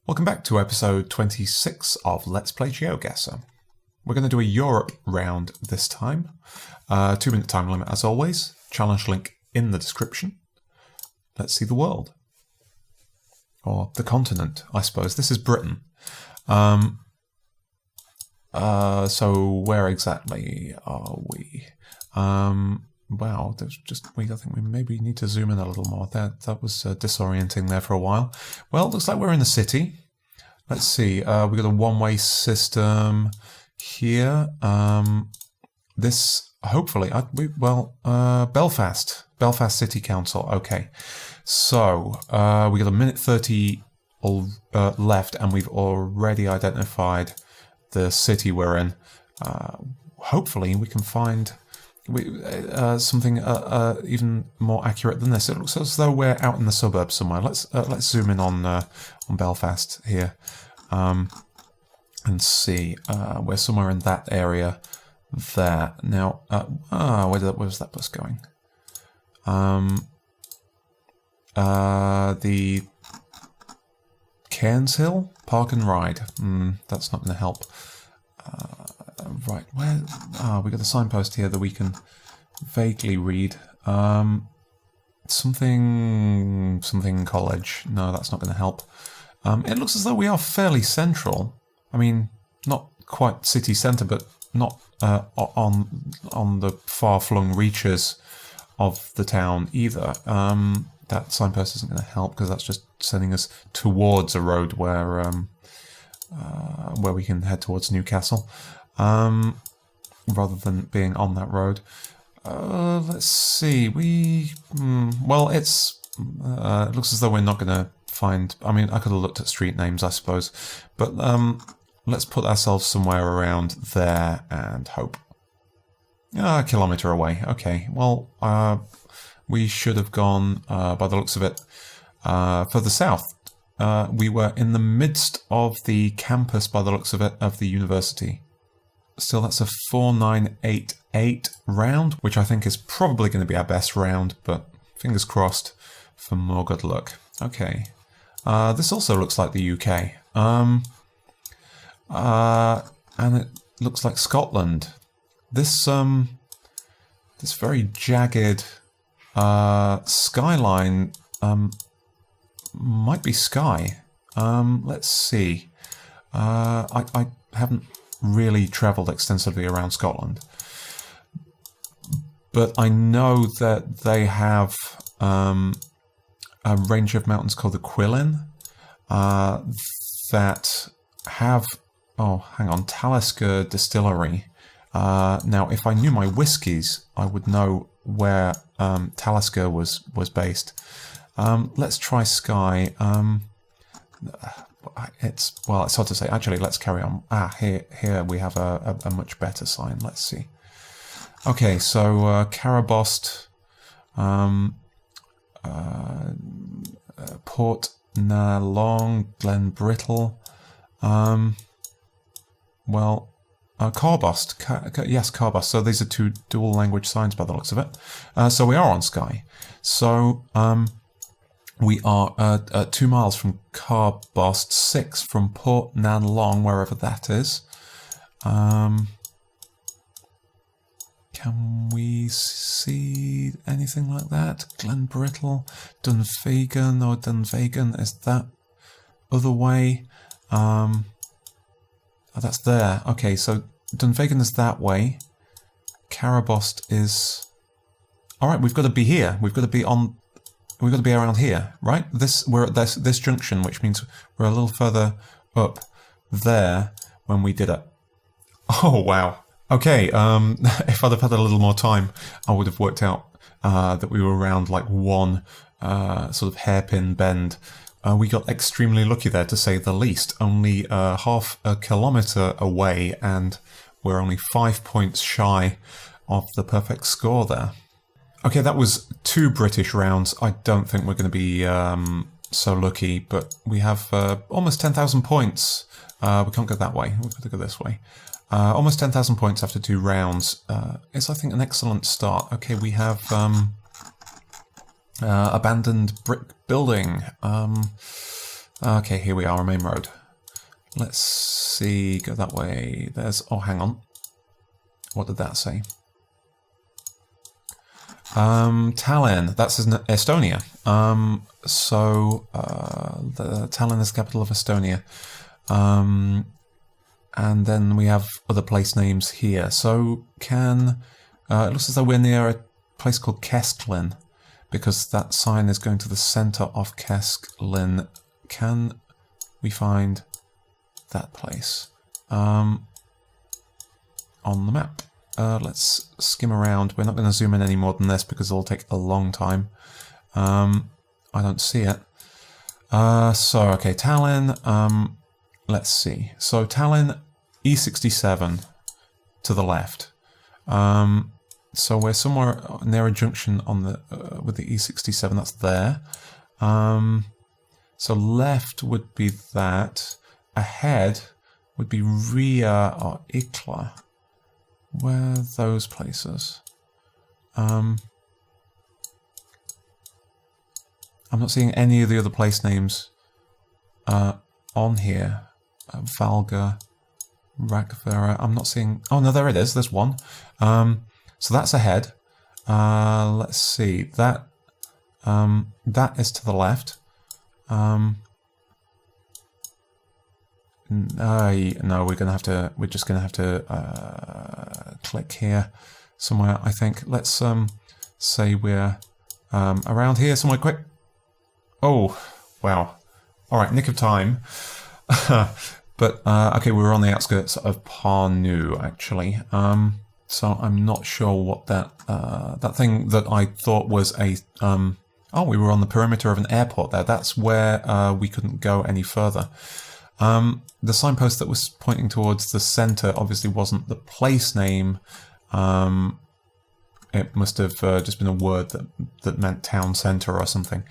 Welcome back to episode 26 of Let's Play Geoguessr. We're going to do a Europe round this time. 2-minute time limit as always. Challenge link in the description. Let's see the world. Or the continent, I suppose. This is Britain. So where exactly are we? Wow, there's just I think we maybe need to zoom in a little more. That was disorienting there for a while. Well, it looks like we're in the city. Let's see. We've got a one-way system here. This hopefully, Belfast City Council. Okay, so we got a minute 30 left, and we've already identified the city we're in. Hopefully, we can find something even more accurate than this. It looks as though we're out in the suburbs somewhere. Let's zoom in on Belfast here and see. We're somewhere in that area there. Now, where's that bus going? The Cairnshill Park and Ride. That's not going to help. Right, where? We got a signpost here that we can vaguely read. Something college. No, that's not going to help. It looks as though we are fairly central. I mean, not quite city centre, but not on the far-flung reaches of the town either. That signpost isn't going to help because that's just sending us towards a road where we can head towards Newcastle. Rather than being on that road. Let's see. Well, it looks as though we're not going to find. I mean, I could have looked at street names, I suppose, but let's put ourselves somewhere around there and hope. A kilometre away. Okay. Well, we should have gone by the looks of it further south. We were in the midst of the campus, by the looks of it, of the university. Still, that's a 4988 round, which I think is probably going to be our best round, but fingers crossed for more good luck. Okay. This also looks like the UK. And it looks like Scotland. This very jagged skyline might be Skye. Let's see. I haven't really travelled extensively around Scotland, but I know that they have a range of mountains called the Quillen that have Talisker Distillery. Now, if I knew my whiskies, I would know where Talisker was based. Let's try Skye. It's hard to say. Actually, let's carry on. Here we have a much better sign. Let's see. Okay, so Carabost, Port Nalong, Glenbrittle, Carbost. Yes, Carbost. So these are two dual language signs by the looks of it. So we are on Skye. So we are 2 miles from Carbost, 6 from Port Nanlong, wherever that is. Can we see anything like that? Glenbrittle, Dunvegan or Dunvegan, is that other way? That's there. Okay, so Dunvegan is that way. Carabost is... Alright, we've got to be here. We've got to be around here, right? We're at this junction, which means we're a little further up there when we did it. Oh, wow. Okay, if I'd have had a little more time, I would have worked out that we were around like one sort of hairpin bend. We got extremely lucky there, to say the least. Only half a kilometre away, and we're only 5 points shy of the perfect score there. Okay, that was 2 British rounds. I don't think we're going to be so lucky, but we have almost 10,000 points. We can't go that way. We've got to go this way. Almost 10,000 points after 2 rounds. It's, I think, an excellent start. Okay, we have abandoned brick building. Okay, here we are, main road. Let's see, go that way. There's, oh, hang on. What did that say? Tallinn, that's in Estonia. The Tallinn is the capital of Estonia. And then we have other place names here. So it looks as though we're near a place called Kesklin, because that sign is going to the center of Kesklin. Can we find that place on the map? Let's skim around. We're not going to zoom in any more than this because it'll take a long time. I don't see it. Okay, Tallinn. Let's see. So Tallinn, E67 to the left. So we're somewhere near a junction on the with the E67. That's there. So left would be that. Ahead would be Ria or Ikla. Where are those places? I'm not seeing any of the other place names on here. Valga, Rakvera. I'm not seeing. Oh no, there it is. There's one. So that's ahead. Let's see. That is to the left. No, we're just gonna have to click here somewhere, I think. Let's say we're around here somewhere quick. Oh, wow. All right, nick of time. But okay, we were on the outskirts of Parnu, actually. So I'm not sure what that thing that I thought was a oh, we were on the perimeter of an airport there. That's where we couldn't go any further. The signpost that was pointing towards the center obviously wasn't the place name. It must have just been a word that meant town center or something.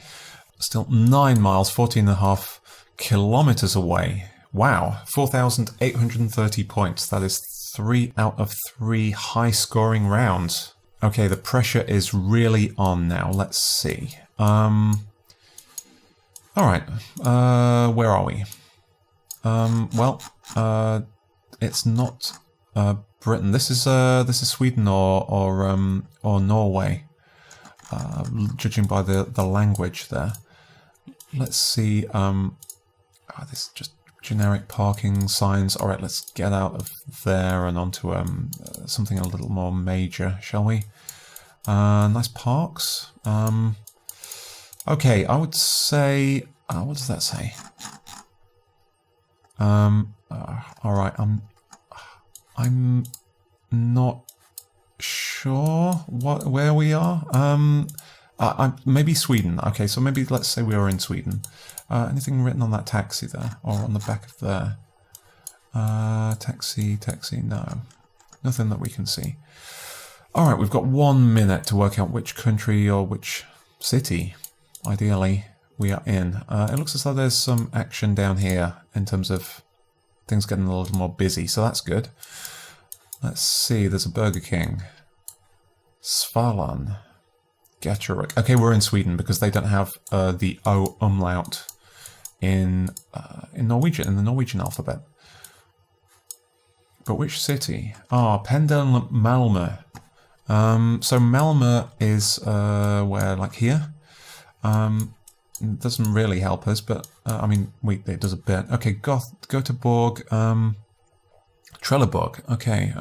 Still 9 miles, 14.5 kilometers away. Wow, 4,830 points. That is 3 out of 3 high-scoring rounds. Okay, the pressure is really on now. Let's see. All right, where are we? It's not Britain. This is Sweden or Norway, judging by the language there. Let's see. This is just generic parking signs. All right, let's get out of there and onto something a little more major, shall we? Nice parks. Okay, I would say. What does that say? All right, I'm not sure where we are. Maybe Sweden. Okay, so maybe let's say we are in Sweden. Anything written on that taxi there, or on the back of there? Taxi, no. Nothing that we can see. All right, we've got 1 minute to work out which country or which city, ideally, we are in. It looks as though there's some action down here in terms of things getting a little more busy, so that's good. Let's see, there's a Burger King. Svalan. Getterik. Okay, we're in Sweden because they don't have the O umlaut in Norwegian, in the Norwegian alphabet. But which city? Pendel Malmö. So Malmö is where, like here? It doesn't really help us, but I mean, it does a bit. Okay, Göteborg, Trelleborg. Okay,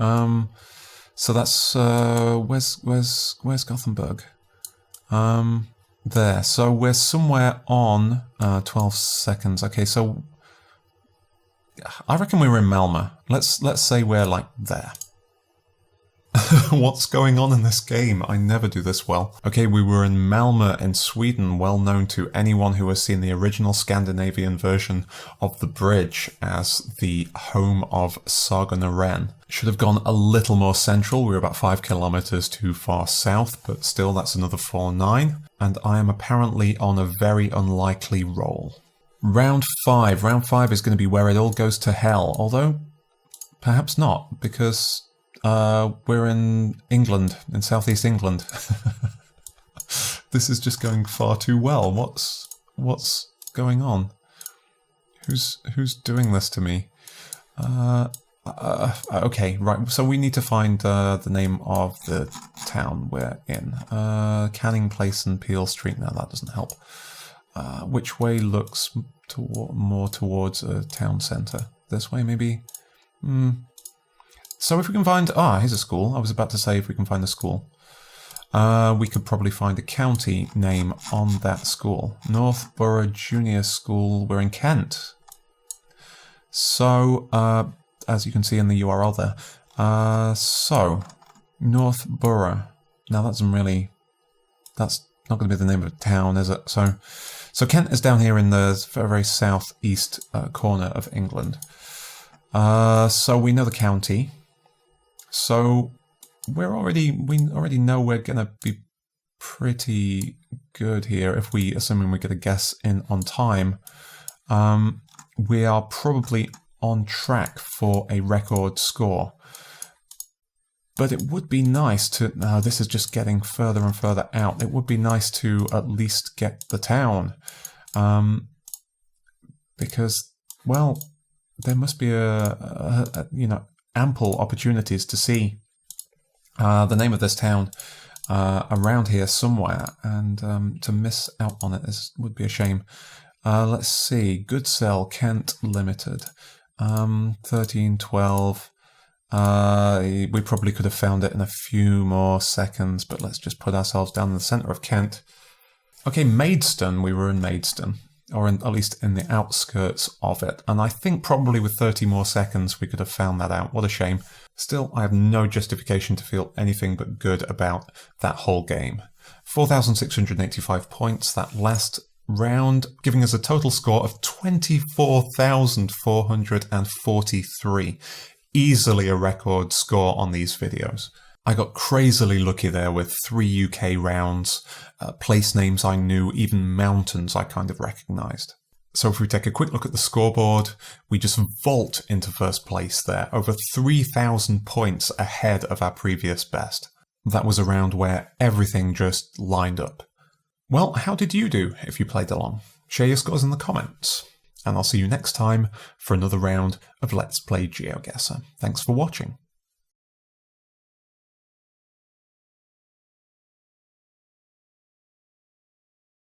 so that's where's Gothenburg? There. So we're somewhere on 12 seconds. Okay, so I reckon we were in Malmö. Let's say we're like there. What's going on in this game? I never do this well. Okay, we were in Malmö in Sweden, well known to anyone who has seen the original Scandinavian version of the bridge as the home of Saga Norén. Should have gone a little more central. We were about 5 kilometers too far south, but still that's another 4-9. And I am apparently on a very unlikely roll. Round 5. Round 5 is going to be where it all goes to hell, although perhaps not, because we're in England, in southeast England. This is just going far too well. What's going on? Who's doing this to me? Okay, right. So we need to find the name of the town we're in. Canning Place and Peel Street. No, that doesn't help. Which way looks more towards a town centre? This way, maybe? So if we can find... here's a school. I was about to say if we can find a school. We could probably find a county name on that school. Northborough Junior School. We're in Kent. So, as you can see in the URL there. So, Northborough. Now that's not going to be the name of a town, is it? So Kent is down here in the very southeast corner of England. So we know the county. So we already know we're going to be pretty good here if assuming we get a guess in on time. We are probably on track for a record score. But it would be nice to... No, this is just getting further and further out. It would be nice to at least get the town. Because, well, there must be ample opportunities to see the name of this town around here somewhere. And to miss out on it would be a shame. Let's see. Goodsell, Kent Limited. 1312. We probably could have found it in a few more seconds, but let's just put ourselves down in the centre of Kent. Okay, Maidstone. We were in Maidstone, or at least in the outskirts of it. And I think probably with 30 more seconds we could have found that out. What a shame. Still, I have no justification to feel anything but good about that whole game. 4,685 points that last round, giving us a total score of 24,443. Easily a record score on these videos. I got crazily lucky there with 3 UK rounds, place names I knew, even mountains I kind of recognised. So if we take a quick look at the scoreboard, we just vault into first place there, over 3,000 points ahead of our previous best. That was a round where everything just lined up. Well, how did you do if you played along? Share your scores in the comments. And I'll see you next time for another round of Let's Play Geoguessr. Thanks for watching.